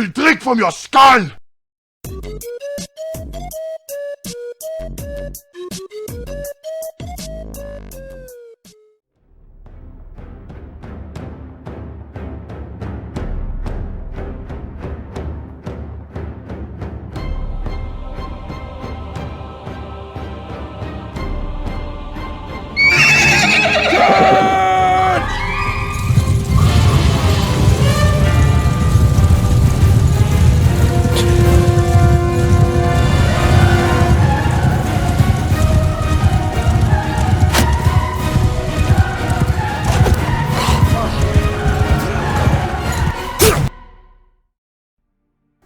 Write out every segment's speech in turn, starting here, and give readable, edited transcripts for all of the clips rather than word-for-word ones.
will drink from your skull!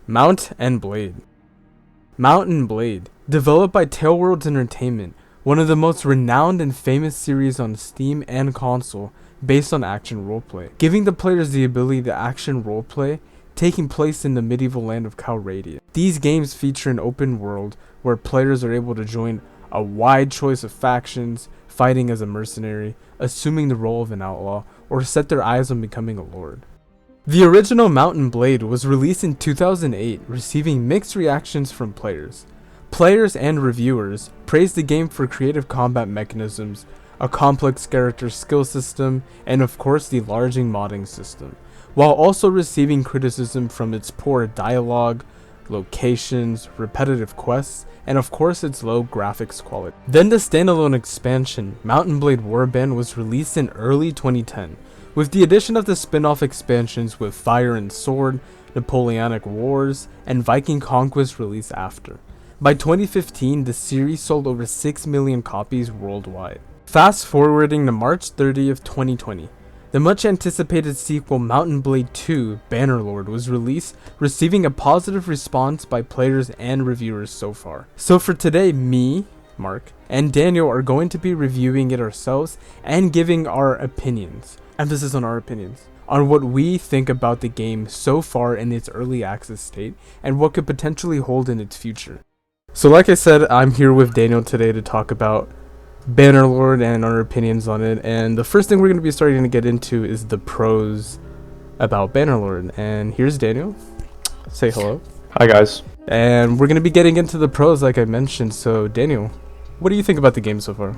Mount and Blade. Mount and Blade, developed by Tailworlds Entertainment, one of the most renowned and famous series on Steam and console, based on action roleplay, giving the players the ability to action roleplay, taking place in the medieval land of Calradia. These games feature an open world where players are able to join a wide choice of factions, fighting as a mercenary, assuming the role of an outlaw, or set their eyes on becoming a lord. The original Mount and Blade was released in 2008, receiving mixed reactions from players. Players and reviewers praised the game for creative combat mechanisms, a complex character skill system, and of course the larging modding system, while also receiving criticism from its poor dialogue, locations, repetitive quests, and of course its low graphics quality. Then the standalone expansion, Mount and Blade Warband, was released in early 2010, with the addition of the spin-off expansions with Fire and Sword, Napoleonic Wars, and Viking Conquest released after. By 2015, the series sold over 6 million copies worldwide. Fast forwarding to March 30th, 2020, the much anticipated sequel Mount and Blade 2, Bannerlord, was released, receiving a positive response by players and reviewers so far. So for today, me, Mark, and Daniel are going to be reviewing it ourselves and giving our opinions. Emphasis on our opinions, on what we think about the game so far in its early access state, and what could potentially hold in its future. So like I said, I'm here with Daniel today to talk about Bannerlord and our opinions on it, and the first thing we're going to be starting to get into is the pros about Bannerlord, and here's Daniel. Say hello. Hi guys. And we're going to be getting into the pros like I mentioned, so Daniel, what do you think about the game so far?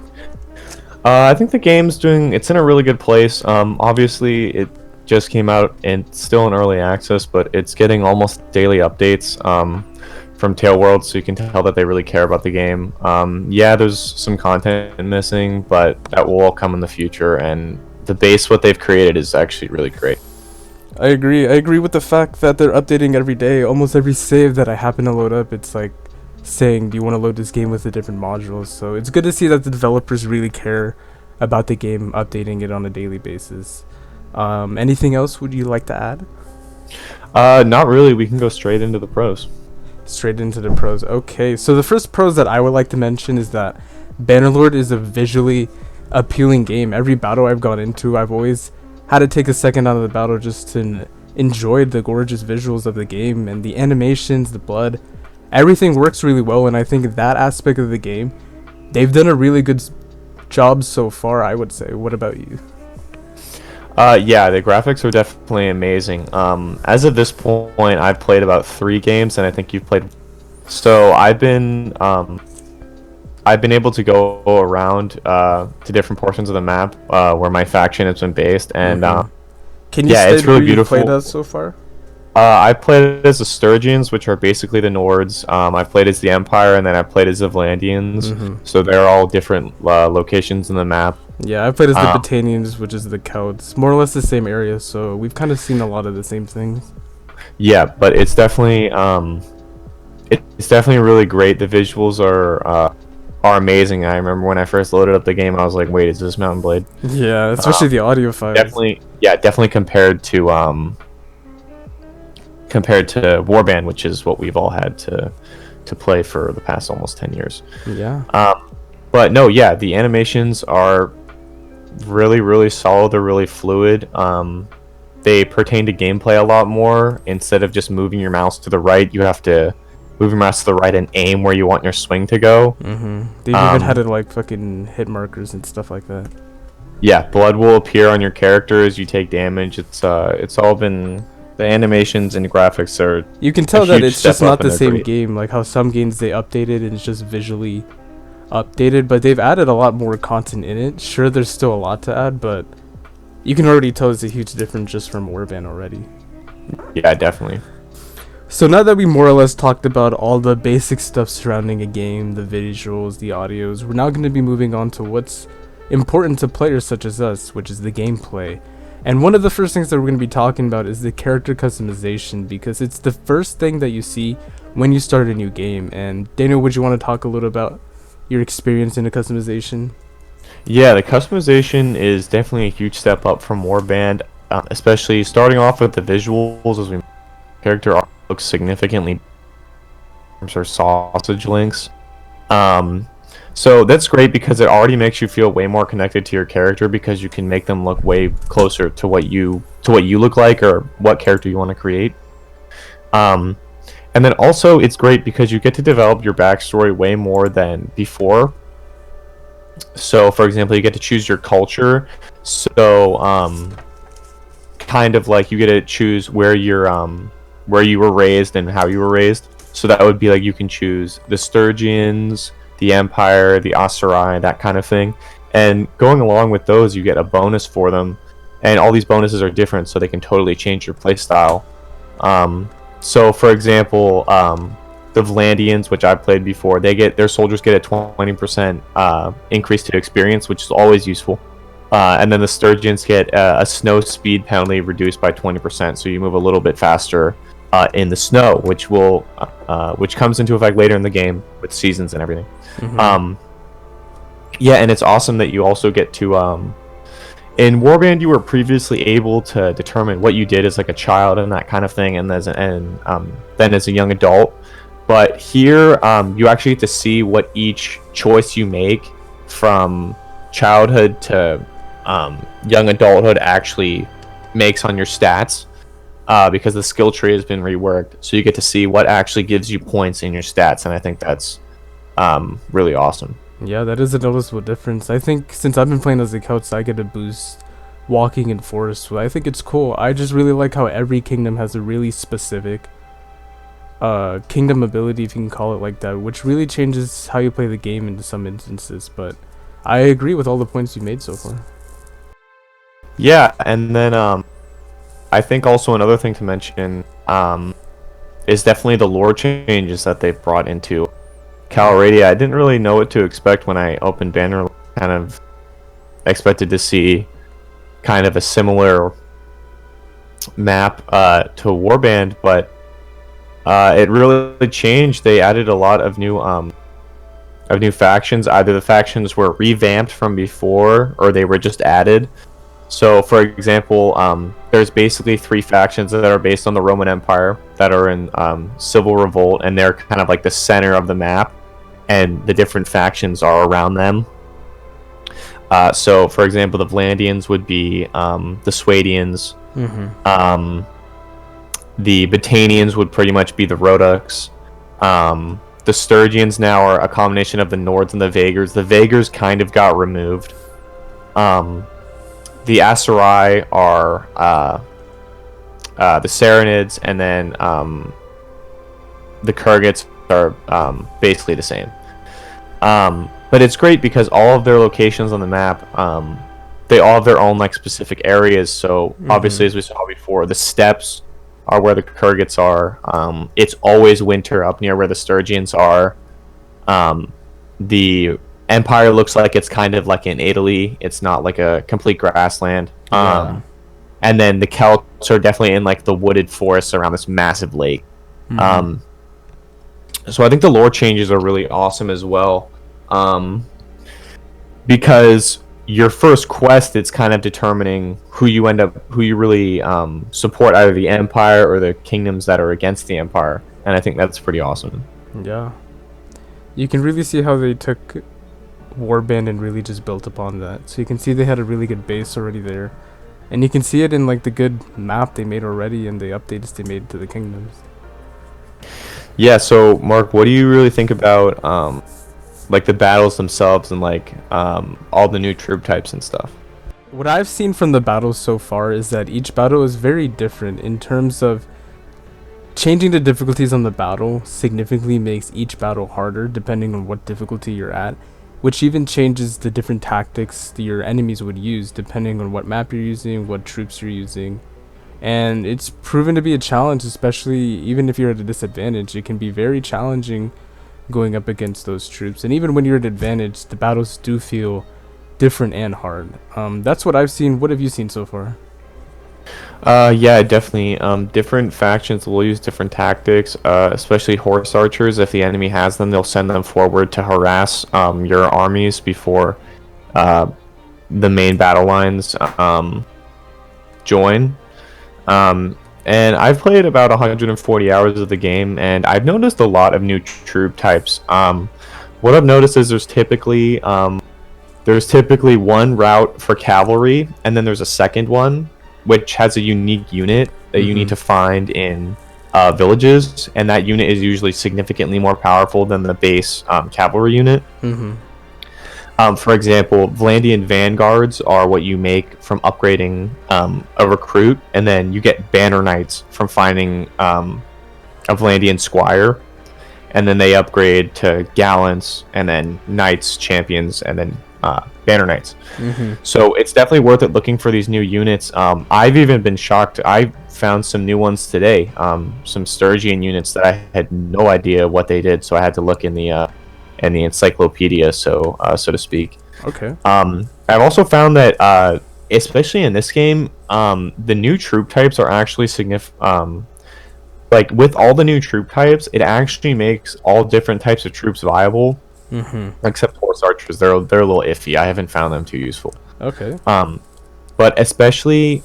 I think the game's it's in a really good place. Obviously, it just came out and it's still in early access, but it's getting almost daily updates from Tailworlds, so you can tell that they really care about the game. Yeah, there's some content missing, but that will all come in the future, and the base, what they've created, is actually really great. I agree with the fact that they're updating every day. Almost every save that I happen to load up, it's like saying, do you want to load this game with the different modules? So it's good to see that the developers really care about the game, updating it on a daily basis. Anything else would you like to add? Not really. We can go straight into the pros. Straight into the pros. Okay, so the first pros that I would like to mention is that Bannerlord is a visually appealing game. Every battle I've gone into, I've always had to take a second out of the battle just to enjoy the gorgeous visuals of the game and the animations, the blood. Everything works really well, and I think that aspect of the game, they've done a really good job so far, I would say. What about you? Yeah, the graphics are definitely amazing. As of this point, I've played about 3 games, and I think you've played. So I've been able to go around to different portions of the map where my faction has been based, and can you yeah, state it's really who beautiful. You played as so far? I played as the Sturgeons, which are basically the Nords. I played as the Empire, and then I played as the Vlandians. So they're all different locations in the map. Yeah, I played as the Botanians, which is the Celts. More or less the same area, so we've kind of seen a lot of the same things. Yeah, but it's definitely really great. The visuals are amazing. I remember when I first loaded up the game, I was like, "Wait, is this Mount and Blade?" Yeah, especially the audio files. Definitely compared to Warband, which is what we've all had to play for the past almost 10 years. Yeah. But no, yeah, the animations are really, really solid. They're really fluid. They pertain to gameplay a lot more. Instead of just moving your mouse to the right, you have to move your mouse to the right and aim where you want your swing to go. They've even had it like fucking hit markers and stuff like that. Yeah, blood will appear on your character as you take damage. It's all been The animations and graphics are You can tell a that huge it's just step up not the and they're same great. game. Like how some games they updated and it's just visually updated, but they've added a lot more content in it. Sure, there's still a lot to add, but you can already tell it's a huge difference just from Warband already. Yeah, definitely. So now that we more or less talked about all the basic stuff surrounding a game, the visuals, the audios, we're now going to be moving on to what's important to players such as us, which is the gameplay. And one of the first things that we're going to be talking about is the character customization, because it's the first thing that you see when you start a new game. And Daniel, would you want to talk a little about your experience in the customization? Yeah, the customization is definitely a huge step up from Warband, especially starting off with the visuals. As we character art looks significantly or sausage links. So that's great because it already makes you feel way more connected to your character because you can make them look way closer to what you look like or what character you want to create. And then also it's great because you get to develop your backstory way more than before. So for example, you get to choose your culture. So kind of like you get to choose where you were raised and how you were raised. So that would be like you can choose the Sturgians, the Empire, the Asurai, that kind of thing. And going along with those, you get a bonus for them. And all these bonuses are different, so they can totally change your playstyle. So for example, the Vlandians, which I've played before, their soldiers get a 20% increase to experience, which is always useful. And then the Sturgians get a snow speed penalty reduced by 20%, so you move a little bit faster in the snow, which comes into effect later in the game with seasons and everything. Mm-hmm. Yeah, and it's awesome that you also get to in Warband you were previously able to determine what you did as like a child and that kind of thing, and then as a young adult. But here you actually get to see what each choice you make from childhood to young adulthood actually makes on your stats, because the skill tree has been reworked, so you get to see what actually gives you points in your stats, and I think that's really awesome. Yeah, that is a noticeable difference. I think since I've been playing as a coach, I get a boost walking in forest, so I think it's cool. I just really like how every kingdom has a really specific kingdom ability, if you can call it like that, which really changes how you play the game in some instances. But I agree with all the points you made so far. Yeah, and then I think also another thing to mention is definitely the lore changes that they've brought into Calradia. I didn't really know what to expect when I opened Bannerlord. Kind of expected to see kind of a similar map to Warband, but it really changed. They added a lot of new factions. Either the factions were revamped from before, or they were just added. So, for example, there's basically 3 factions that are based on the Roman Empire that are in civil revolt, and they're kind of like the center of the map, and the different factions are around them. So, for example, the Vlandians would be the Swadians. Mm-hmm. The Batanians would pretty much be the Rodux. The Sturgians now are a combination of the Nords and the Vaegrs. The Vaegrs kind of got removed. The Asurai are the Saranids, and then the Kurgats are basically the same. But it's great because all of their locations on the map, they all have their own like specific areas. So obviously, as we saw before, the steppes are where the Kurgats are. It's always winter up near where the Sturgians are. The Empire looks like it's kind of like in Italy. It's not like a complete grassland. Yeah. And then the Celts are definitely in like the wooded forests around this massive lake. So I think the lore changes are really awesome as well. Because your first quest, it's kind of determining who you really support, either the Empire or the kingdoms that are against the Empire. And I think that's pretty awesome. Yeah. You can really see how they took Warband and really just built upon that. So you can see they had a really good base already there. And you can see it in like the good map they made already and the updates they made to the kingdoms. Yeah, so Mark, what do you really think about like the battles themselves and like all the new troop types and stuff? What I've seen from the battles so far is that each battle is very different in terms of changing the difficulties on the battle significantly makes each battle harder depending on what difficulty you're at, which even changes the different tactics that your enemies would use depending on what map you're using, what troops you're using. And it's proven to be a challenge, especially even if you're at a disadvantage. It can be very challenging going up against those troops. And even when you're at advantage, the battles do feel different and hard. That's what I've seen. What have you seen so far? Yeah, definitely. Different factions will use different tactics, especially horse archers. If the enemy has them, they'll send them forward to harass your armies before the main battle lines join. And I've played about 140 hours of the game, and I've noticed a lot of new troop types. What I've noticed is there's typically one route for cavalry, and then there's a second one which has a unique unit that you need to find in villages, and that unit is usually significantly more powerful than the base cavalry unit. For example, Vlandian vanguards are what you make from upgrading a recruit, and then you get banner knights from finding a Vlandian squire, and then they upgrade to gallants, and then knights, champions, and then banner knights. So it's definitely worth it looking for these new units. I've even been shocked. I found some new ones today, some Sturgian units that I had no idea what they did, so I had to look in the encyclopedia, so to speak. Okay. I've also found that especially in this game, the new troop types are actually significant. Like with all the new troop types, it actually makes all different types of troops viable. Except horse archers, they're a little iffy. I haven't found them too useful. Okay. But especially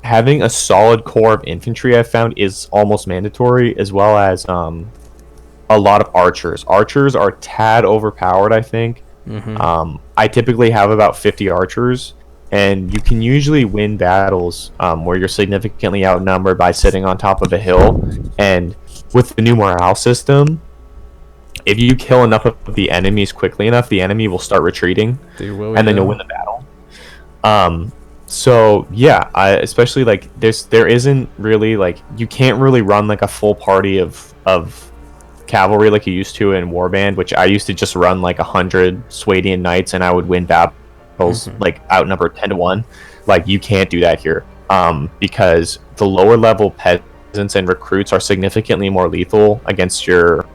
having a solid core of infantry, I found is almost mandatory, as well as a lot of archers. Archers are tad overpowered, I think. I typically have about 50 archers, and you can usually win battles where you're significantly outnumbered by sitting on top of a hill. And with the new morale system, if you kill enough of the enemies quickly enough, the enemy will start retreating, and then you'll win the battle. So yeah, especially like there isn't really like, you can't really run like a full party of cavalry like you used to in Warband, which I used to just run like 100 Swadian knights and I would win battles like outnumbered 10-1. Like you can't do that here, because the lower level peasants and recruits are significantly more lethal against your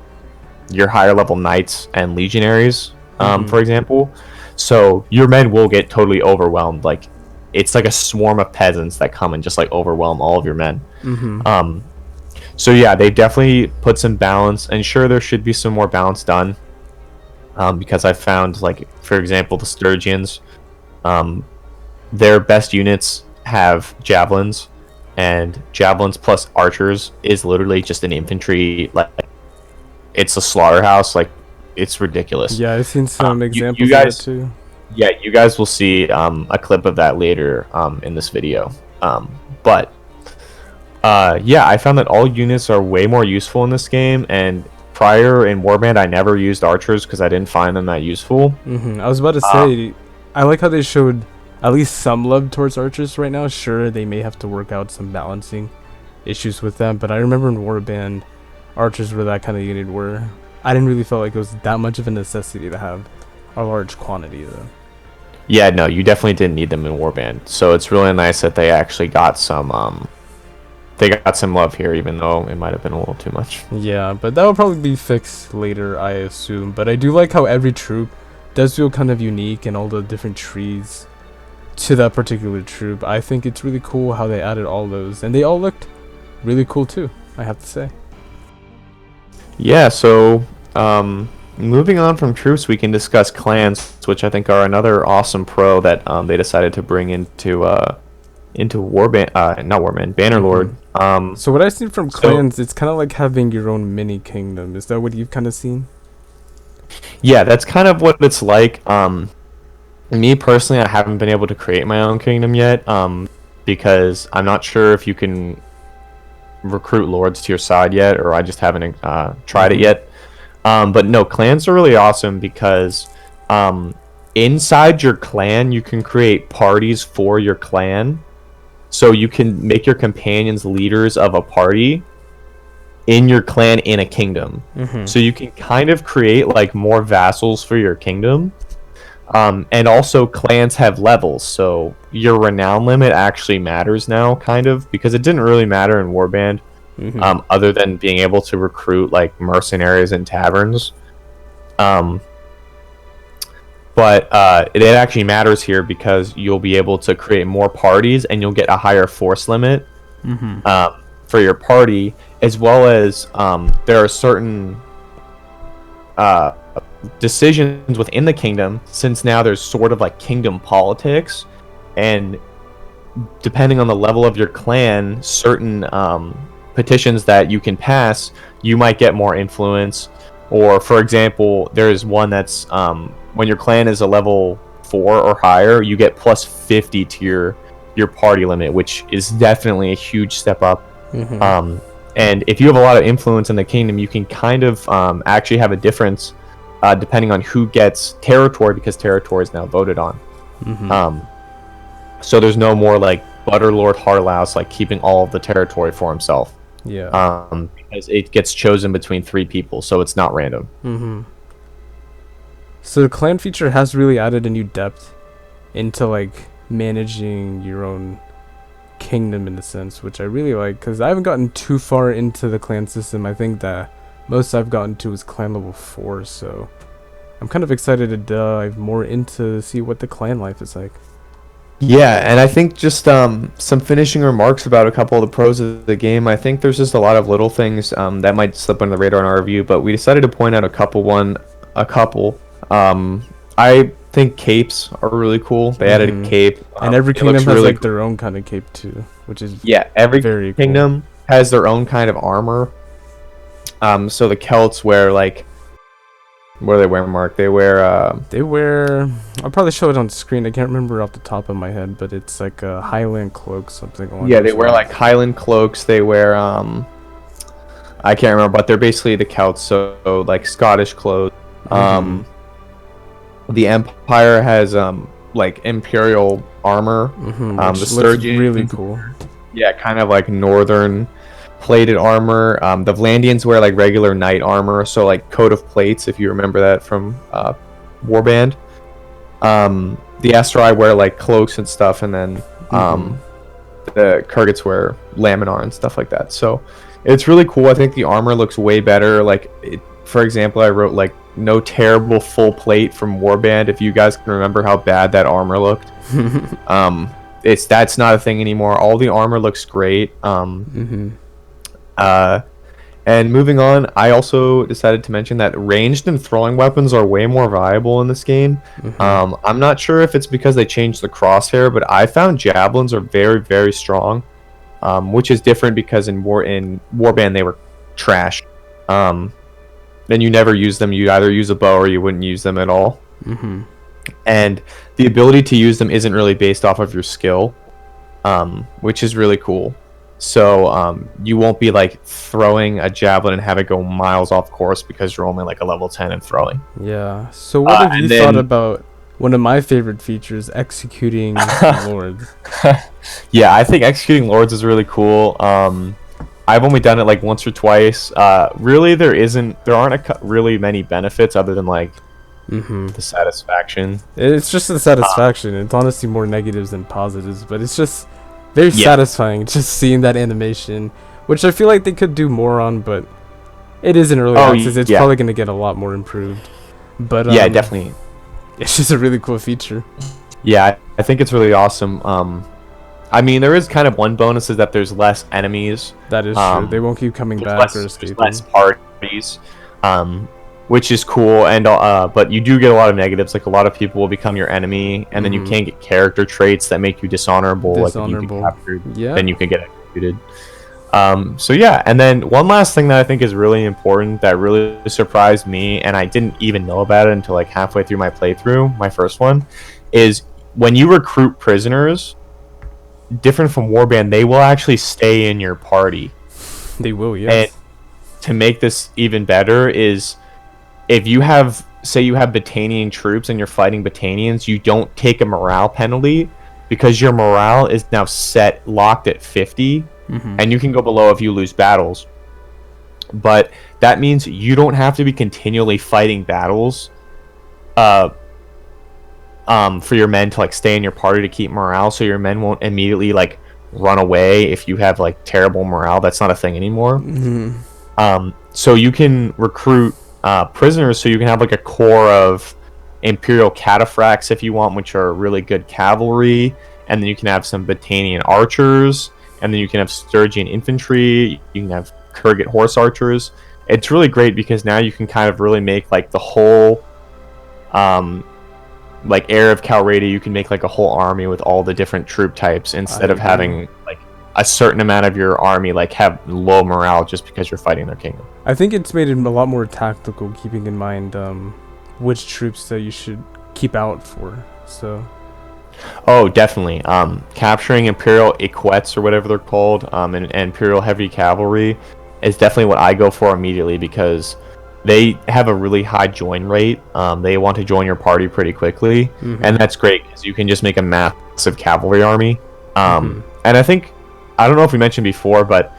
higher level knights and legionaries, for example. So your men will get totally overwhelmed. Like it's like a swarm of peasants that come and just like overwhelm all of your men. So yeah, they definitely put some balance, and sure, there should be some more balance done, because I found, like, for example, the Sturgians, their best units have javelins, and javelins plus archers is literally just an infantry, like it's a slaughterhouse. Like it's ridiculous. Yeah, I've seen some examples you guys, of it too. Yeah, you guys will see a clip of that later in this video. But yeah, I found that all units are way more useful in this game, and prior in Warband I never used archers because I didn't find them that useful. I was about to say, I like how they showed at least some love towards archers right now. Sure, they may have to work out some balancing issues with them, but I remember in Warband, archers were that kind of unit where I didn't really feel like it was that much of a necessity to have a large quantity though. Yeah, no, you definitely didn't need them in Warband, so it's really nice that they actually got some love here, even though it might have been a little too much. Yeah, but that will probably be fixed later, I assume. But I do like how every troop does feel kind of unique, and all the different trees to that particular troop. I think it's really cool how they added all those, and they all looked really cool too, I have to say. Yeah, so moving on from troops, we can discuss clans, which I think are another awesome pro that they decided to bring into Warband, not Warband, Bannerlord. So what I've seen from clans, it's kind of like having your own mini kingdom. Is that what you've kind of seen? Yeah, that's kind of what it's like. Me personally, I haven't been able to create my own kingdom yet, because I'm not sure if you can recruit lords to your side yet, or I just haven't tried it yet. But no, clans are really awesome because inside your clan, you can create parties for your clan. So you can make your companions leaders of a party in your clan in a kingdom. So you can kind of create like more vassals for your kingdom. And also clans have levels, so your renown limit actually matters now, kind of, because it didn't really matter in Warband, other than being able to recruit like mercenaries and taverns. But it actually matters here because you'll be able to create more parties and you'll get a higher force limit for your party, as well as there are certain decisions within the kingdom, since now there's sort of like kingdom politics, and depending on the level of your clan, certain petitions that you can pass, you might get more influence. Or for example, there's one that's when your clan is a level 4 or higher, you get plus 50 to your party limit, which is definitely a huge step up. And if you have a lot of influence in the kingdom, you can kind of actually have a difference depending on who gets territory, because territory is now voted on. So there's no more like Bannerlord Harlaus like keeping all of the territory for himself. Because it gets chosen between 3 people, so it's not random. So the clan feature has really added a new depth into like managing your own kingdom in a sense, which I really like, because I haven't gotten too far into the clan system. I think the most I've gotten to is clan level 4, so I'm kind of excited to dive more into see what the clan life is like. Yeah, and I think just some finishing remarks about a couple of the pros of the game. I think there's just a lot of little things that might slip under the radar in our review, but we decided to point out a couple. I think capes are really cool. They added a cape, and every kingdom has really like their own kind of cape too, which is every very kingdom has their own kind of armor. So the Celts wear like, what do they wear, Mark? They wear I'll probably show it on screen. I can't remember off the top of my head, but it's like a Highland cloak, something like they wear like Highland cloaks. They wear I can't remember, but they're basically the Celts, so like Scottish clothes. The Empire has like Imperial armor. Which the looks really cool. Yeah, kind of like northern plated armor. The Vlandians wear like regular knight armor, so like coat of plates, if you remember that from Warband. The Astrai wear like cloaks and stuff, and then the Kurgats wear laminar and stuff like that. So it's really cool. I think the armor looks way better. Like for example, I wrote like no terrible full plate from Warband. If you guys can remember how bad that armor looked, that's not a thing anymore. All the armor looks great. And moving on, I also decided to mention that ranged and throwing weapons are way more viable in this game. I'm not sure if it's because they changed the crosshair, but I found javelins are very, very strong, which is different because in Warband they were trash. Then you never use them. You either use a bow or you wouldn't use them at all. And the ability to use them isn't really based off of your skill, which is really cool. So you won't be like throwing a javelin and have it go miles off course because you're only like a level 10 in throwing. Yeah. So what have you thought about one of my favorite features, executing lords? Yeah, I think executing lords is really cool. I've only done it like once or twice. Really, there aren't really many benefits other than like the satisfaction. It's just the satisfaction. It's honestly more negatives than positives, but it's just very satisfying just seeing that animation, which I feel like they could do more on, but it is in early access. It's probably going to get a lot more improved. But yeah, definitely. It's just a really cool feature. Yeah, I think it's really awesome. I mean, there is kind of one bonus is that there's less enemies. That is true. They won't keep coming back or escaping. Less parties, which is cool. And but you do get a lot of negatives. Like a lot of people will become your enemy, and then you can't get character traits that make you dishonorable. Like if you get captured, then you can get executed. So yeah, and then one last thing that I think is really important that really surprised me, and I didn't even know about it until like halfway through my playthrough, my first one, is when you recruit prisoners, different from Warband, they will actually stay in your party. They will, yes. And to make this even better is if you have, say you have Botanian troops and you're fighting Botanians, you don't take a morale penalty because your morale is now locked at 50, and you can go below if you lose battles. But that means you don't have to be continually fighting battles for your men to like stay in your party to keep morale, so your men won't immediately like run away if you have like terrible morale. That's not a thing anymore. So you can recruit prisoners, so you can have like a core of Imperial cataphracts if you want, which are really good cavalry, and then you can have some Botanian archers, and then you can have Sturgian infantry, you can have Kurgat horse archers. It's really great because now you can kind of really make like the whole like heir of Calradia, you can make like a whole army with all the different troop types instead of having like a certain amount of your army like have low morale just because you're fighting their kingdom. I think it's made it a lot more tactical, keeping in mind which troops that you should keep out for. So oh, definitely. Capturing Imperial Equettes or whatever they're called, and Imperial Heavy Cavalry is definitely what I go for immediately because they have a really high join rate. They want to join your party pretty quickly, and that's great because you can just make a massive cavalry army. And I think, I don't know if we mentioned before, but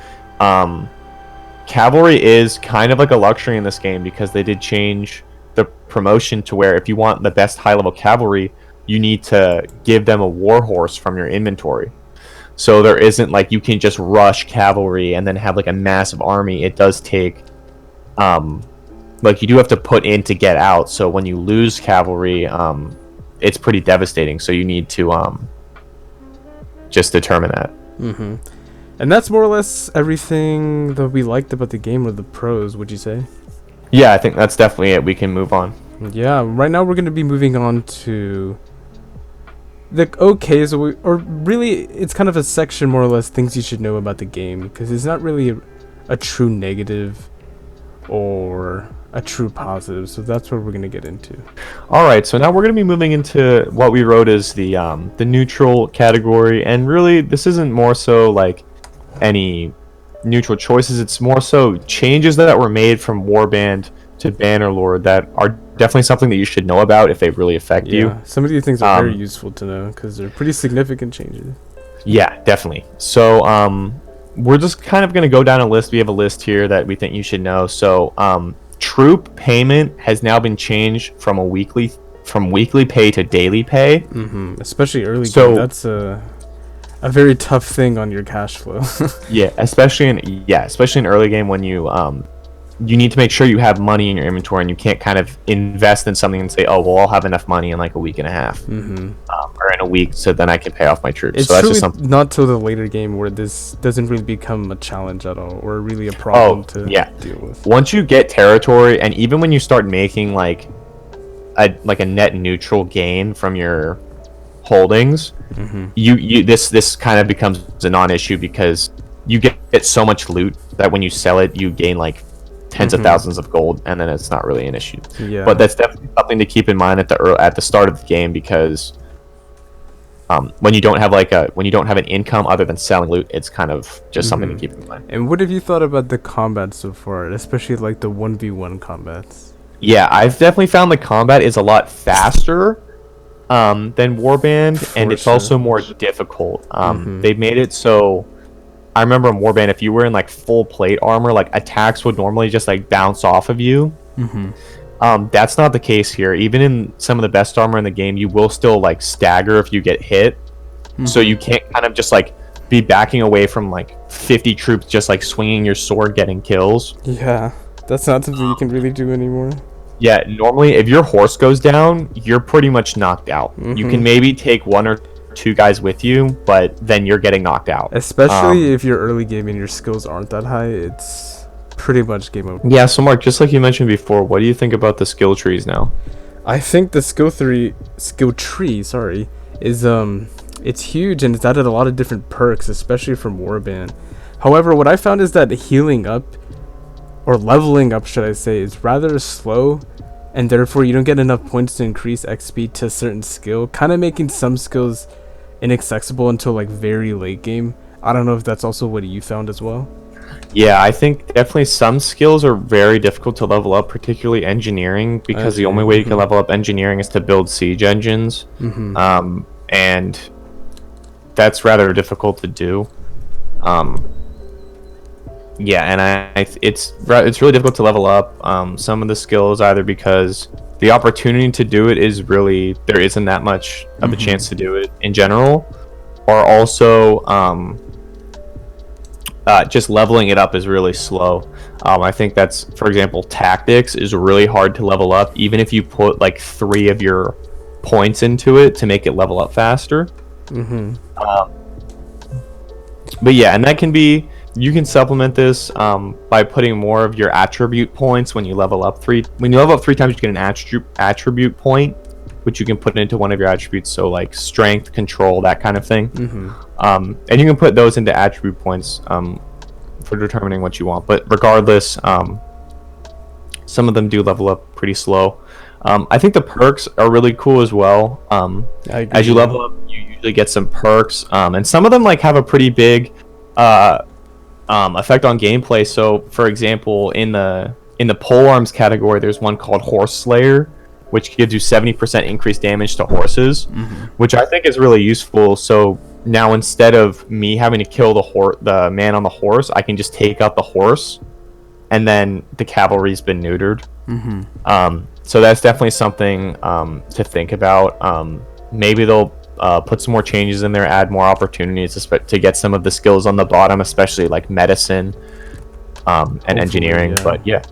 cavalry is kind of like a luxury in this game because they did change the promotion to where if you want the best high-level cavalry, you need to give them a war horse from your inventory. So there isn't like you can just rush cavalry and then have like a massive army. It does take like you do have to put in to get out. So when you lose cavalry, it's pretty devastating. So you need to just determine that. And that's more or less everything that we liked about the game, or the pros, would you say? Yeah, I think that's definitely it. We can move on. Yeah, right now we're going to be moving on to the okays, or really it's kind of a section more or less things you should know about the game, because it's not really a true negative or a true positive, so that's what we're going to get into. All right, so now we're going to be moving into what we wrote as the neutral category, and really this isn't more so like any neutral choices, it's more so changes that were made from Warband to Bannerlord that are definitely something that you should know about if they really affect you. Some of these things are very useful to know because they're pretty significant changes. Yeah, definitely. So we're just kind of going to go down a list. We have a list here that we think you should know. So troop payment has now been changed from weekly pay to daily pay. Especially early game. That's a very tough thing on your cash flow. especially in early game when you need to make sure you have money in your inventory and you can't kind of invest in something and say, oh, well, I'll have enough money in like a week and a half or in a week, so then I can pay off my troops. It's so that's really just something. Not till the later game where this doesn't really become a challenge at all, or really a problem to deal with. Once you get territory, and even when you start making like a net neutral gain from your holdings, this kind of becomes a non-issue because you get so much loot that when you sell it, you gain like tens of thousands of gold, and then it's not really an issue. But that's definitely something to keep in mind at the start of the game, because when you don't have an income other than selling loot, it's kind of just something to keep in mind. And what have you thought about the combat so far, especially like the 1v1 combats? Yeah, I've definitely found the combat is a lot faster than Warband, and it's also more difficult. They've made it so I remember in Warband, if you were in like full plate armor, like attacks would normally just like bounce off of you. That's not the case here. Even in some of the best armor in the game, you will still like stagger if you get hit. So you can't kind of just like be backing away from like 50 troops just like swinging your sword getting kills. Yeah, that's not something you can really do anymore. Yeah, normally if your horse goes down, you're pretty much knocked out. You can maybe take one or two guys with you, but then you're getting knocked out. Especially if you're early game and your skills aren't that high, it's pretty much game over. Yeah, so Mark, just like you mentioned before, what do you think about the skill trees now? I think the skill tree, is it's huge, and it's added a lot of different perks, especially from Warband. However, what I found is that healing up, or leveling up should I say, is rather slow, and therefore you don't get enough points to increase XP to a certain skill, kind of making some skills inaccessible until like very late game. I don't know if that's also what you found as well. Yeah, I think definitely some skills are very difficult to level up, particularly engineering, because the only way you can level up engineering is to build siege engines, and that's rather difficult to do. Yeah, and it's really difficult to level up some of the skills, either because the opportunity to do it is really, there isn't that much of a chance to do it in general, or also just leveling it up is really slow. I think that's, for example, tactics is really hard to level up, even if you put like 3 of your points into it to make it level up faster. But yeah, and that can be, you can supplement this by putting more of your attribute points when you level up 3. When you level up 3 times, you get an attribute point, which you can put into one of your attributes. So like strength, control, that kind of thing. And you can put those into attribute points for determining what you want. But regardless, some of them do level up pretty slow. I think the perks are really cool as well. As you level up, you usually get some perks, and some of them like have a pretty big effect on gameplay. So, for example, in the pole arms category, there's one called Horse Slayer, which gives you 70% increased damage to horses, which I think is really useful. So now instead of me having to kill the man on the horse, I can just take out the horse, and then the cavalry's been neutered. So that's definitely something to think about. Maybe they'll put some more changes in there, add more opportunities to get some of the skills on the bottom, especially like medicine and engineering. Yeah. But yeah.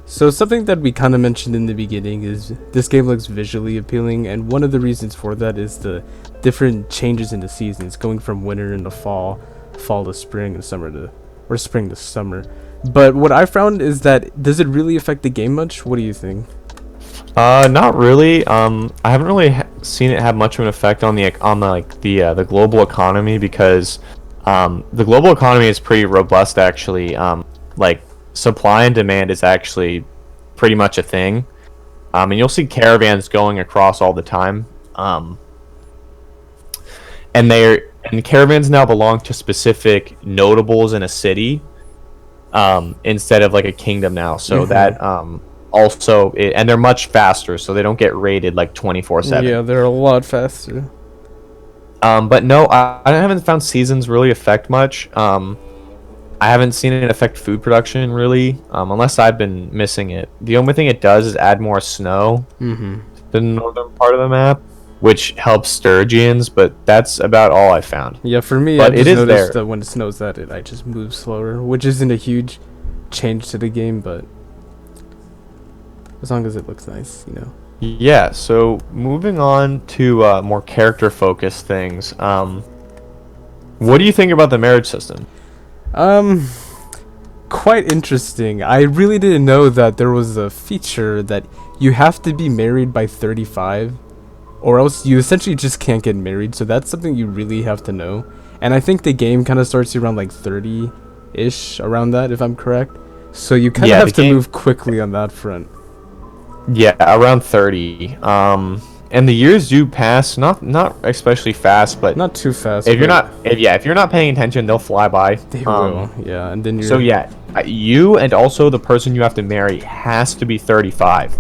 So something that we kind of mentioned in the beginning is this game looks visually appealing, and one of the reasons for that is the different changes in the seasons, going from winter into fall, fall to spring, and spring to summer. But what I found is that, does it really affect the game much? What do you think? Not really. I haven't really seen it have much of an effect on the global economy, because the global economy is pretty robust actually. Like supply and demand is actually pretty much a thing. And you'll see caravans going across all the time. And caravans now belong to specific notables in a city, instead of like a kingdom now. So that also, and they're much faster, so they don't get raided like 24/7. Yeah, they're a lot faster. But no, I haven't found seasons really affect much. I haven't seen it affect food production really, unless I've been missing it. The only thing it does is add more snow to the northern part of the map, which helps Sturgeons, but that's about all I found. Yeah, for me, but I just noticed that when it snows I just move slower, which isn't a huge change to the game, but as long as it looks nice, you know. Yeah, so moving on to more character-focused things. What do you think about the marriage system? Quite interesting. I really didn't know that there was a feature that you have to be married by 35, or else you essentially just can't get married. So that's something you really have to know. And I think the game kind of starts you around like 30-ish, around that, if I'm correct. So you kind of have to move quickly on that front. Yeah, around 30. And the years do pass, not especially fast, but not too fast. If you're not paying attention, they'll fly by. They will, yeah. And then so yeah, you and also the person you have to marry has to be 35.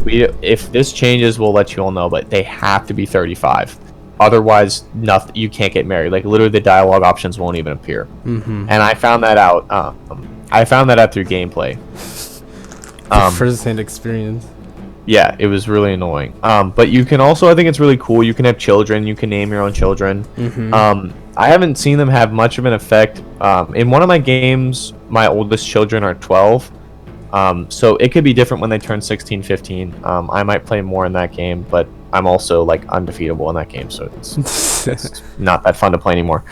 If this changes, we'll let you all know, but they have to be 35. Otherwise, nothing. You can't get married. Like literally, the dialogue options won't even appear. And I found that out. Through gameplay. First-hand experience. Yeah, it was really annoying. But you can also, I think it's really cool, you can have children, you can name your own children. I haven't seen them have much of an effect. In one of my games, my oldest children are 12. So it could be different when they turn 16, 15. I might play more in that game, but I'm also like undefeatable in that game, so it's not that fun to play anymore.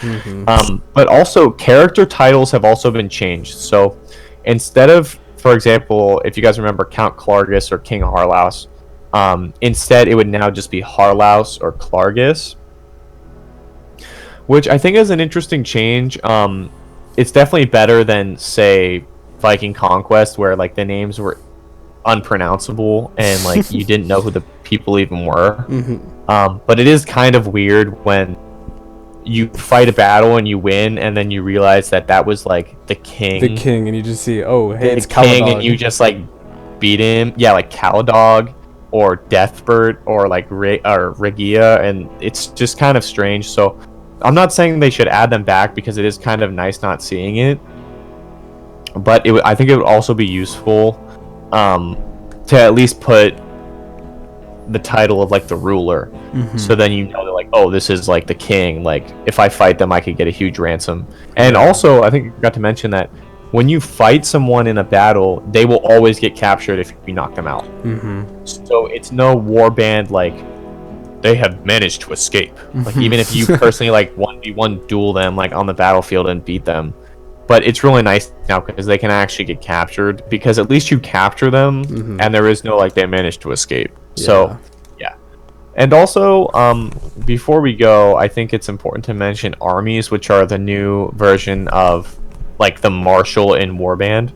But also, character titles have also been changed. So instead of, for example, if you guys remember Count Clargus or King Harlaus, instead it would now just be Harlaus or Clargus, which I think is an interesting change. It's definitely better than, say, Viking Conquest, where like the names were unpronounceable and like you didn't know who the people even were. But it is kind of weird when you fight a battle and you win, and then you realize that was like the king. The king, and you just see, oh, hey, The it's king, Caladog. and you just like beat him. Yeah, like Calidog or Deathbird or like Regia, and it's just kind of strange. So I'm not saying they should add them back because it is kind of nice not seeing it, but I think it would also be useful to at least put the title of like the ruler, so then you know, like, oh, this is like the king, like if I fight them I could get a huge ransom. And also I think I forgot to mention that when you fight someone in a battle, they will always get captured if you knock them out. So it's no warband like they have managed to escape, like even if you personally like 1v1 duel them like on the battlefield and beat them. But it's really nice now because they can actually get captured, because at least you capture them and there is no like they managed to escape. So yeah. And also before we go, I think it's important to mention armies, which are the new version of like the marshal in warband.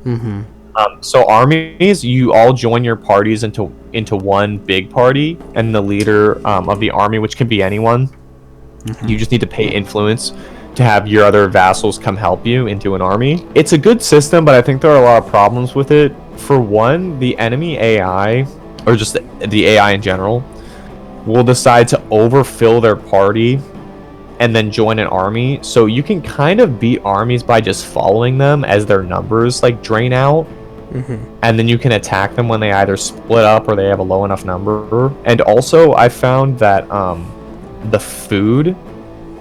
So armies, you all join your parties into one big party, and the leader of the army, which can be anyone, you just need to pay influence to have your other vassals come help you into an army. It's a good system, but I think there are a lot of problems with it. For one, the enemy AI, or just the AI in general, will decide to overfill their party and then join an army. So you can kind of beat armies by just following them as their numbers like drain out. And then you can attack them when they either split up or they have a low enough number. And also I found that the food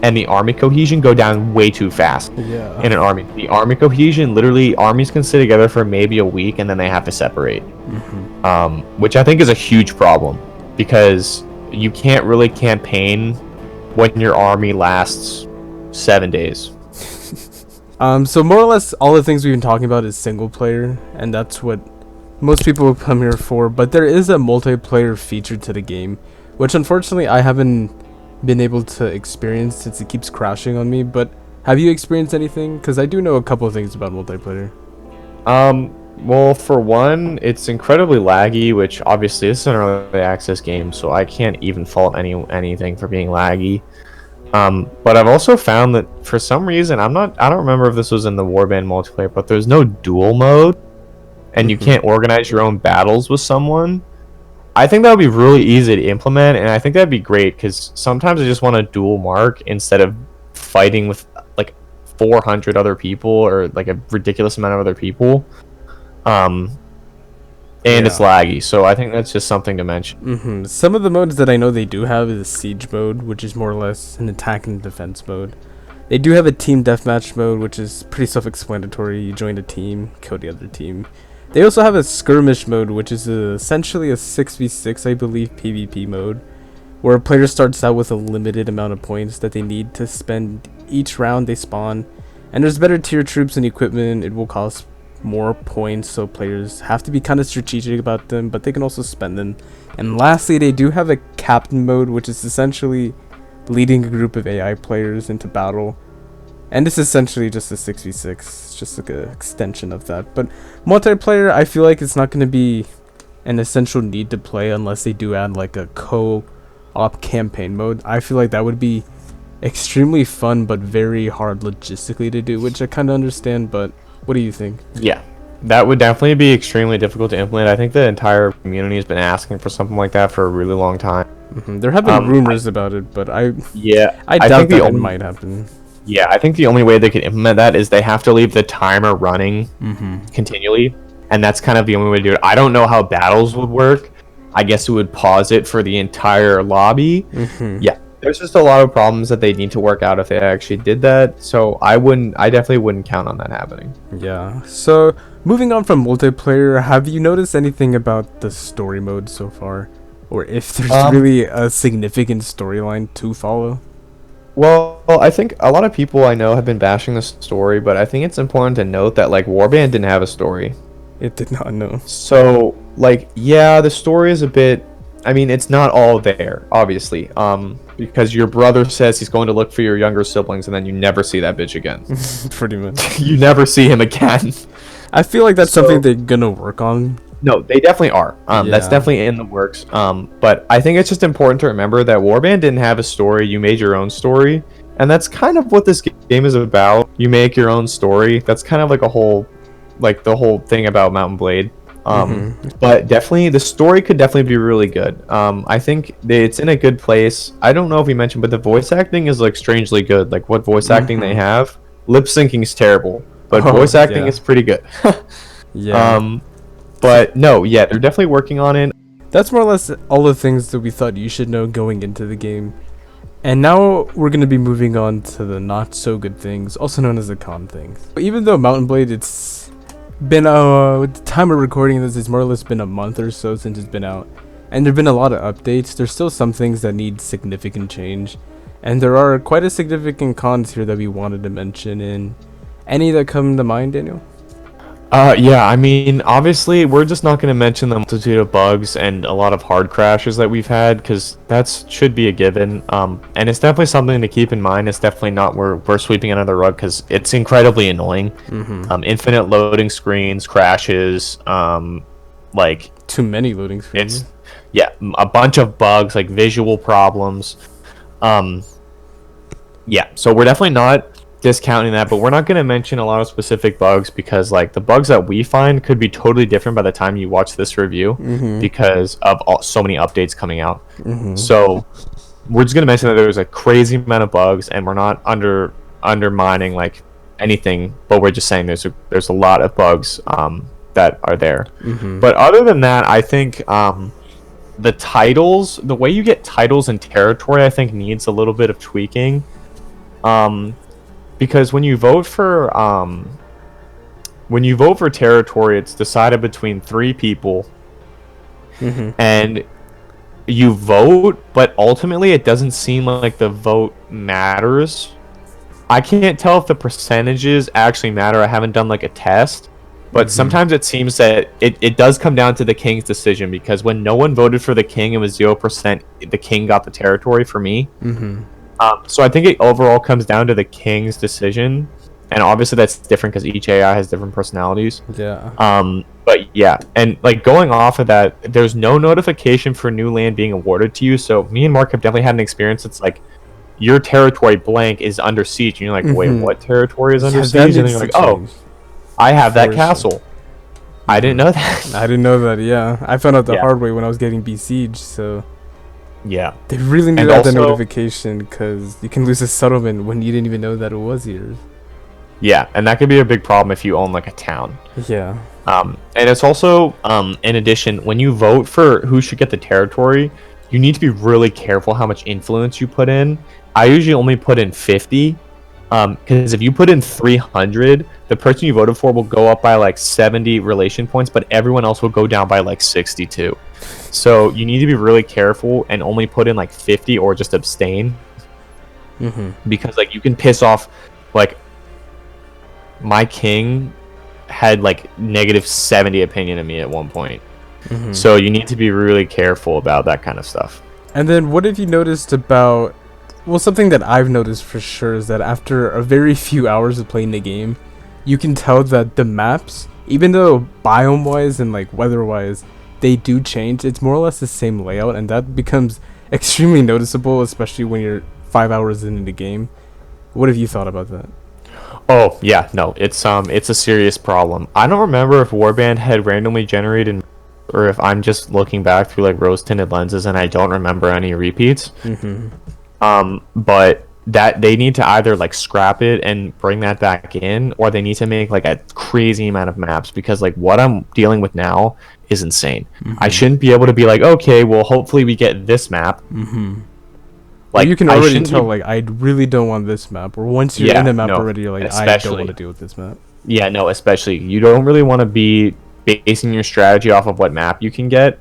and the army cohesion go down way too fast in an army. The army cohesion, literally armies can stay together for maybe a week and then they have to separate, which I think is a huge problem, because you can't really campaign when your army lasts 7 days. So more or less all the things we've been talking about is single player, and that's what most people will come here for. But there is a multiplayer feature to the game, which unfortunately I haven't been able to experience since it keeps crashing on me. But have you experienced anything? Because I do know a couple of things about multiplayer. Well, for one, it's incredibly laggy, which obviously this is an early access game, so I can't even fault anything for being laggy. But I've also found that for some reason, I don't remember if this was in the Warband multiplayer, but there's no duel mode, and you can't organize your own battles with someone. I think that would be really easy to implement, and I think that'd be great, because sometimes I just want to duel mark instead of fighting with like 400 other people or like a ridiculous amount of other people. And it's laggy, so I think that's just something to mention. Some of the modes that I know they do have is siege mode, which is more or less an attack and defense mode. They do have a team deathmatch mode, which is pretty self-explanatory. You join a team, kill the other team. They also have a skirmish mode, which is essentially a 6v6, I believe, PvP mode, where a player starts out with a limited amount of points that they need to spend each round they spawn. And there's better tier troops and equipment. It will cost more points, so players have to be kind of strategic about them, but they can also spend them. And lastly, they do have a captain mode, which is essentially leading a group of AI players into battle. And this is essentially just a 6v6, it's just like an extension of that. But multiplayer, I feel like it's not going to be an essential need to play unless they do add like a co-op campaign mode. I feel like that would be extremely fun, but very hard logistically to do, which I kind of understand, but what do you think? Yeah, that would definitely be extremely difficult to implement. I think the entire community has been asking for something like that for a really long time. There have been rumors about it, but I I doubt that it might happen. Yeah, I think the only way they could implement that is they have to leave the timer running continually, and that's kind of the only way to do it. I don't know how battles would work. I guess it would pause it for the entire lobby. Yeah, there's just a lot of problems that they need to work out if they actually did that. So I definitely wouldn't count on that happening. Yeah. So moving on from multiplayer, have you noticed anything about the story mode so far, or if there's really a significant storyline to follow? Well, I think a lot of people I know have been bashing the story, but I think it's important to note that like Warband didn't have a story. It did not, no. So like, yeah, the story is a bit, I mean, it's not all there, obviously. Because your brother says he's going to look for your younger siblings, and then you never see that bitch again. Pretty much. You never see him again. I feel like that's something they're gonna work on. No, they definitely are. That's definitely in the works. But I think it's just important to remember that Warband didn't have a story. You made your own story, And that's kind of what this game is about. You make your own story. That's kind of like a whole, like the whole thing about Mountain Blade. But definitely, the story could definitely be really good. I think it's in a good place. I don't know if we mentioned, but the voice acting is like strangely good. Like what voice acting they have. Lip syncing is terrible, but voice acting is pretty good. Yeah. But no, yeah, they're definitely working on it. That's more or less all the things that we thought you should know going into the game. And now we're going to be moving on to the not so good things, also known as the con things. Even though Mountain Blade, it's been at the time of recording this, it's more or less been a month or so since it's been out, and there've been a lot of updates. There's still some things that need significant change, and there are quite a significant cons here that we wanted to mention. And any that come to mind, Daniel? Yeah, I mean, obviously, we're just not going to mention the multitude of bugs and a lot of hard crashes that we've had, because that should be a given. And it's definitely something to keep in mind. It's definitely not we're sweeping under the rug, because it's incredibly annoying. Infinite loading screens, crashes, like too many loading screens. Yeah, a bunch of bugs, like visual problems. Yeah, so we're definitely not discounting that, but we're not going to mention a lot of specific bugs, because like the bugs that we find could be totally different by the time you watch this review, because of so many updates coming out. So we're just going to mention that there's a crazy amount of bugs, and we're not undermining like anything, but we're just saying there's a lot of bugs that are there. But other than that, I think the titles, the way you get titles and territory, I think needs a little bit of tweaking. Because when you vote for territory, it's decided between 3 people, and you vote, but ultimately it doesn't seem like the vote matters. I can't tell if the percentages actually matter. I haven't done like a test, but sometimes it seems that it does come down to the king's decision, because when no one voted for the king, it was 0%. The king got the territory for me. So I think it overall comes down to the king's decision, and obviously that's different because each AI has different personalities. But yeah, and like going off of that, there's no notification for new land being awarded to you. So me and Mark have definitely had an experience. It's like your territory blank is under siege, and you're like, wait, what territory is under siege? And then you're like, oh, I have that castle. I didn't know that. I didn't know that. Yeah, I found out the hard way when I was getting besieged. So. Yeah, they really need to have the notification, because you can lose a settlement when you didn't even know that it was yours. Yeah, and that could be a big problem if you own like a town. Yeah. And it's also, in addition, when you vote for who should get the territory, you need to be really careful how much influence you put in. I usually only put in 50, because if you put in 300, the person you voted for will go up by like 70 relation points, but everyone else will go down by like 62. So you need to be really careful and only put in like 50 or just abstain, because like you can piss off, like my king had like negative 70 opinion of me at one point. So you need to be really careful about that kind of stuff. And then what have you noticed about, well, something that I've noticed for sure is that after a very few hours of playing the game, you can tell that the maps, even though biome wise and like weather wise they do change, it's more or less the same layout, and that becomes extremely noticeable, especially when you're 5 hours into the game. What have you thought about that? Oh yeah, no, it's a serious problem. I don't remember if Warband had randomly generated, or if I'm just looking back through like rose tinted lenses and I don't remember any repeats. But that they need to either like scrap it and bring that back in, or they need to make like a crazy amount of maps, because like what I'm dealing with now is insane. I shouldn't be able to be like, okay, well hopefully we get this map. Like you can already tell, like, I really don't want this map, or once you're in the map already, you're like, I don't want to deal with this map. Yeah, no, especially you don't really want to be basing your strategy off of what map you can get.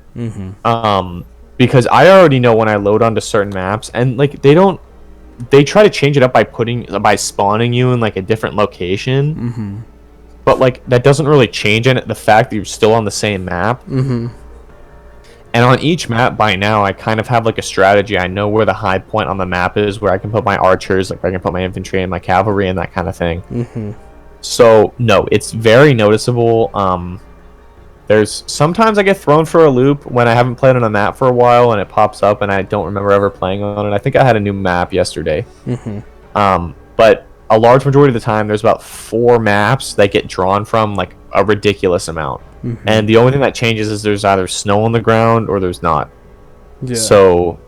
Because I already know when I load onto certain maps, and like they try to change it up by spawning you in like a different location. But like that doesn't really change the fact that you're still on the same map. And on each map by now, I kind of have like a strategy. I know where the high point on the map is, where I can put my archers, like where I can put my infantry and my cavalry and that kind of thing. So no, it's very noticeable. There's sometimes I get thrown for a loop when I haven't played on a map for a while, and it pops up and I don't remember ever playing on it. I think I had a new map yesterday. But a large majority of the time, there's about 4 maps that get drawn from like a ridiculous amount. And the only thing that changes is there's either snow on the ground or there's not. Yeah. So,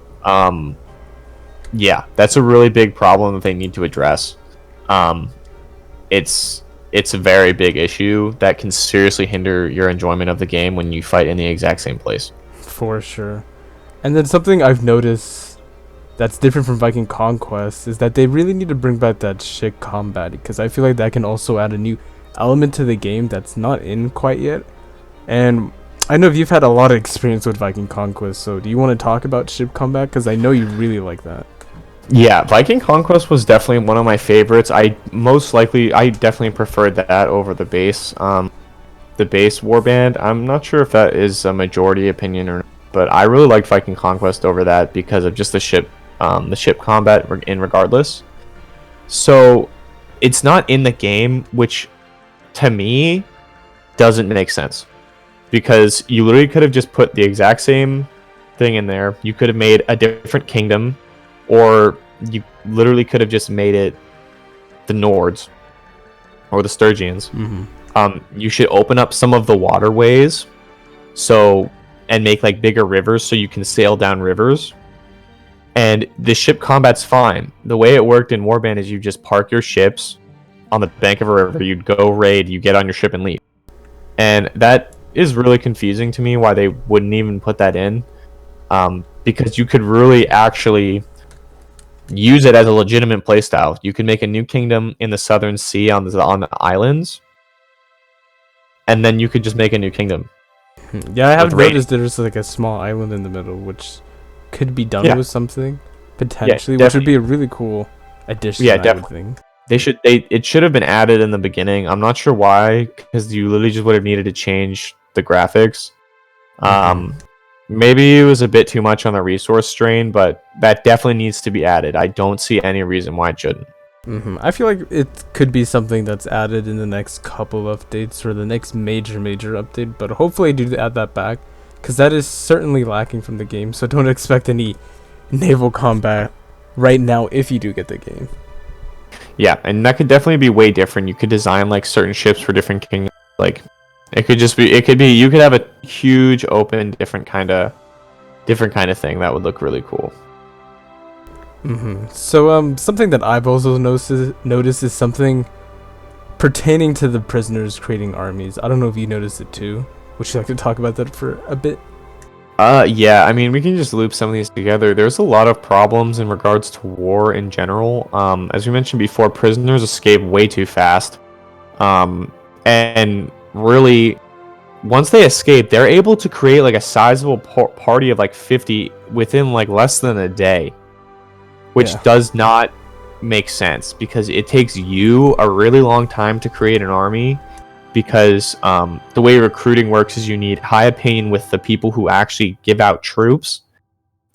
yeah, that's a really big problem that they need to address. It's a very big issue that can seriously hinder your enjoyment of the game when you fight in the exact same place. For sure. And then something I've noticed that's different from Viking Conquest is that they really need to bring back that ship combat, because I feel like that can also add a new element to the game that's not in quite yet. And I know you've had a lot of experience with Viking Conquest, so do you want to talk about ship combat? Because I know you really like that. Yeah, Viking Conquest was definitely one of my favorites. I definitely preferred that over the base warband. I'm not sure if that is a majority opinion or not, but I really liked Viking Conquest over that because of just the ship combat in regardless. So it's not in the game, which to me doesn't make sense, because you literally could have just put the exact same thing in there. You could have made a different kingdom, or you literally could have just made it the Nords or the Sturgians. You should open up some of the waterways and make like bigger rivers so you can sail down rivers. And the ship combat's fine. The way it worked in Warband is you just park your ships on the bank of a river, you'd go raid, you get on your ship and leave. And that is really confusing to me why they wouldn't even put that in. Because you could really actually use it as a legitimate playstyle. You could make a new kingdom in the Southern Sea on the islands, and then you could just make a new kingdom. Yeah, I have noticed there's like a small island in the middle, which could be done with something potentially, which would be a really cool addition. Yeah, definitely. It should have been added in the beginning. I'm not sure why, because you literally just would have needed to change the graphics. Maybe it was a bit too much on the resource strain, but that definitely needs to be added. I don't see any reason why it shouldn't. I feel like it could be something that's added in the next couple updates or the next major update, but hopefully do add that back, because that is certainly lacking from the game. So don't expect any naval combat right now if you do get the game. Yeah, and that could definitely be way different. You could design like certain ships for different kingdoms. Like you could have a huge open different kind of thing that would look really cool. So something that I've also noticed is something pertaining to the prisoners creating armies. I don't know if you noticed it too. Would you like to talk about that for a bit? Yeah, I mean, we can just loop some of these together. There's a lot of problems in regards to war in general. As we mentioned before, prisoners escape way too fast. And really, once they escape, they're able to create like a sizable party of like 50 within like less than a day, which does not make sense, because it takes you a really long time to create an army. Because the way recruiting works is you need high opinion with the people who actually give out troops,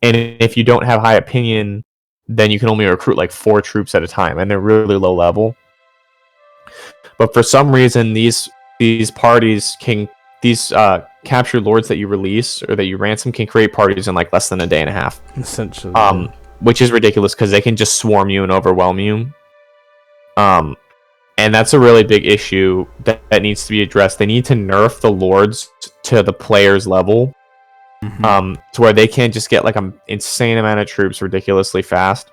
and if you don't have high opinion, then you can only recruit like 4 troops at a time, and they're really low level. But for some reason, these captured lords that you release or that you ransom can create parties in like less than a day and a half, essentially. Which is ridiculous, because they can just swarm you and overwhelm you. And that's a really big issue that needs to be addressed. They need to nerf the lords to the player's level, to where they can't just get like an insane amount of troops ridiculously fast.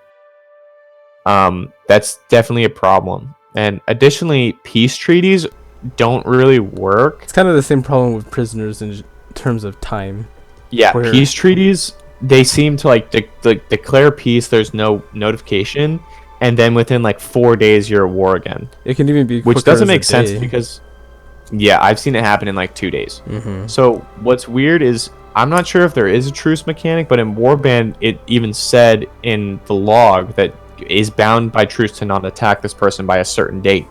That's definitely a problem. And additionally, peace treaties don't really work. It's kind of the same problem with prisoners in terms of time. Yeah, peace treaties, they seem to like declare peace, there's no notification, and then within like 4 days you're at war again. It can even be which doesn't make sense, because I've seen it happen in like 2 days. So what's weird is, I'm not sure if there is a truce mechanic, but in Warband it even said in the log that is bound by truce to not attack this person by a certain date.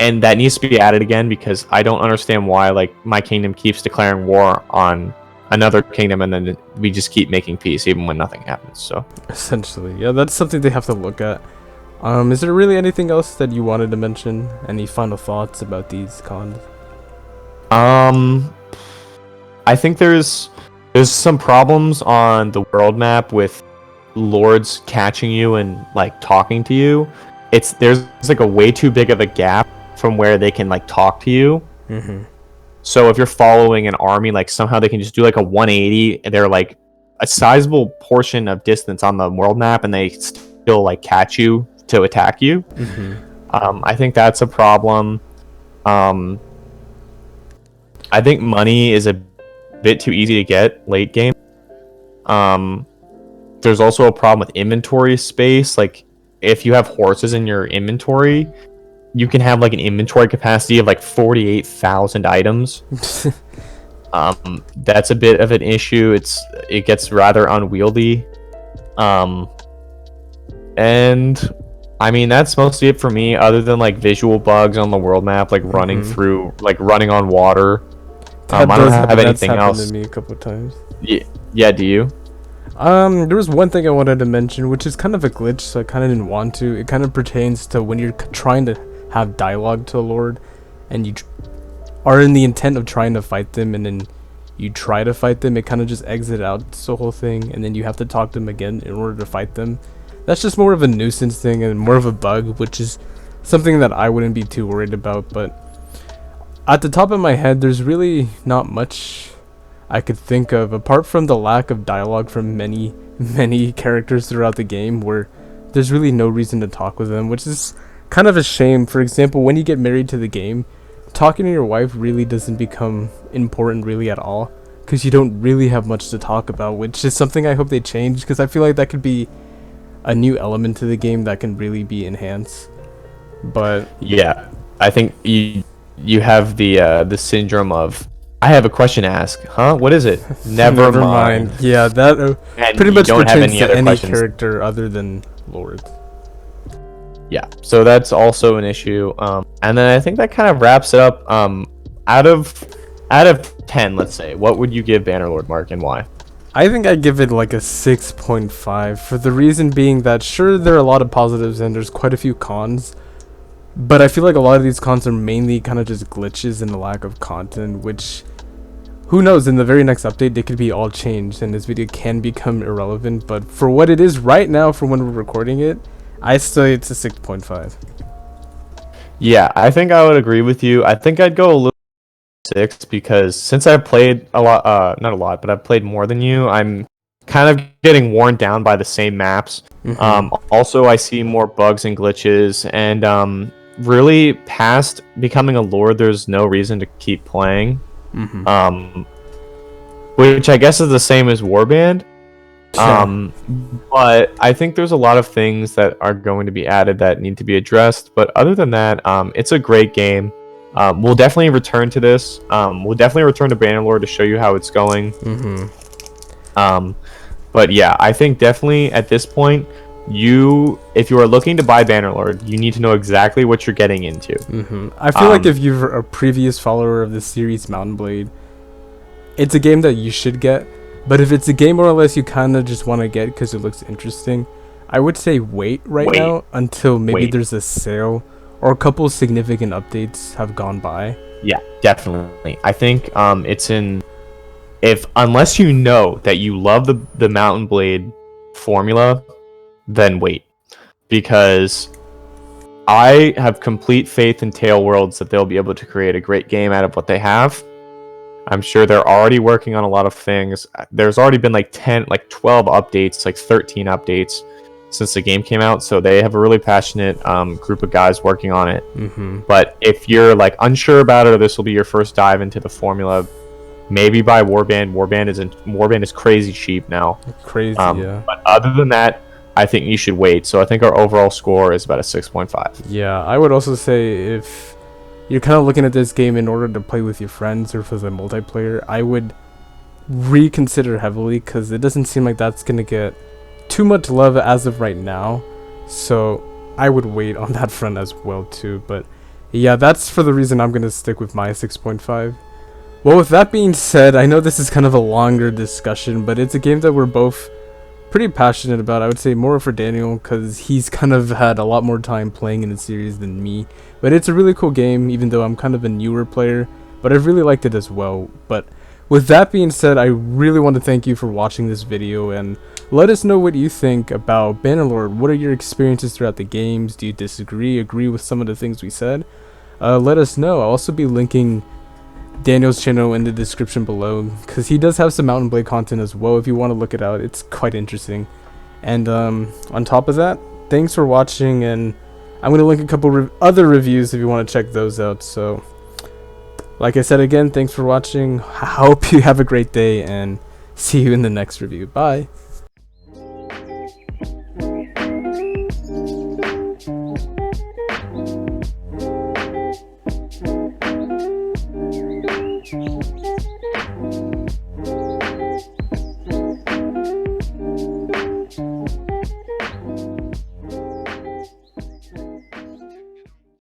And that needs to be added again, because I don't understand why like my kingdom keeps declaring war on another kingdom, and then we just keep making peace even when nothing happens. So essentially, yeah, that's something they have to look at. Is there really anything else that you wanted to mention? Any final thoughts about these cons? I think there's some problems on the world map with lords catching you and like talking to you, there's like a way too big of a gap from where they can like talk to you. So if you're following an army, like somehow they can just do like a 180 and they're like a sizable portion of distance on the world map and they still like catch you to attack you. I think that's a problem. I think money is a bit too easy to get late game. There's also a problem with inventory space. Like if you have horses in your inventory, you can have like an inventory capacity of like 48,000 items. That's a bit of an issue. It gets rather unwieldy. And I mean that's mostly it for me, other than like visual bugs on the world map, like running through, like running on water. I don't have anything else. That's happened to me a couple of times. Yeah, do you? There was one thing I wanted to mention, which is kind of a glitch, so I kind of didn't want to. It kind of pertains to when you're trying to have dialogue to a lord, and you are in the intent of trying to fight them, and then you try to fight them, it kind of just exits out the whole thing, and then you have to talk to them again in order to fight them. That's just more of a nuisance thing and more of a bug, which is something that I wouldn't be too worried about. But at the top of my head, there's really not much I could think of, apart from the lack of dialogue from many characters throughout the game, where there's really no reason to talk with them, which is kind of a shame. For example, when you get married to the game, talking to your wife really doesn't become important really at all, because you don't really have much to talk about, which is something I hope they change, because I feel like that could be a new element to the game that can really be enhanced. But yeah, I think you have the syndrome of, I have a question to ask. Huh? What is it? Never mind. Yeah, that pretty much pertains to any character other than Lord. Yeah, so that's also an issue. And then I think that kind of wraps it up. Out of 10, let's say, what would you give Bannerlord, Mark, and why? I think I'd give it like a 6.5, for the reason being that sure, there are a lot of positives and there's quite a few cons, but I feel like a lot of these cons are mainly kind of just glitches and the lack of content, which, who knows, in the very next update they could be all changed and this video can become irrelevant. But for what it is right now, for when we're recording it, I say it's a 6.5. Yeah, I think I would agree with you. I think I'd go a little 6, because since I've played a lot, not a lot, but I've played more than you, I'm kind of getting worn down by the same maps. Also, I see more bugs and glitches, and really past becoming a lord, there's no reason to keep playing. Which I guess is the same as Warband. But I think there's a lot of things that are going to be added that need to be addressed. But other than that, it's a great game. We'll definitely return to this. We'll definitely return to Bannerlord to show you how it's going. But yeah, I think definitely at this point, if you are looking to buy Bannerlord, you need to know exactly what you're getting into. I feel like if you're a previous follower of the series Mountain Blade, it's a game that you should get. But if it's a game more or less you kind of just want to get because it looks interesting, I would say wait now until maybe there's a sale or a couple significant updates have gone by. Yeah, definitely. I think unless you know that you love the Mountain Blade formula, then wait, because I have complete faith in Tale Worlds that they'll be able to create a great game out of what they have. I'm sure they're already working on a lot of things. There's already been like 12 updates, like 13 updates since the game came out, so they have a really passionate group of guys working on it. But if you're like unsure about it, or this will be your first dive into the formula, maybe buy Warband. Warband is crazy cheap now. Crazy, yeah. But other than that, I think you should wait. So I think our overall score is about a 6.5. Yeah, I would also say if you're kind of looking at this game in order to play with your friends or for the multiplayer, I would reconsider heavily, because it doesn't seem like that's going to get too much love as of right now. So I would wait on that front as well too. But yeah, that's for the reason I'm going to stick with my 6.5. Well, with that being said, I know this is kind of a longer discussion, but it's a game that we're both pretty passionate about. I would say more for Daniel, because he's kind of had a lot more time playing in the series than me. But it's a really cool game, even though I'm kind of a newer player, but I've really liked it as well. But with that being said, I really want to thank you for watching this video, and let us know what you think about Bannerlord. What are your experiences throughout the games? Do you disagree, agree with some of the things we said? Let us know. I'll also be linking Daniel's channel in the description below, because he does have some Mountain Blade content as well. If you want to look it out, it's quite interesting. And on top of that, thanks for watching, and I'm going to link a couple other reviews if you want to check those out. So like I said again, thanks for watching. I hope you have a great day, and see you in the next review. Bye.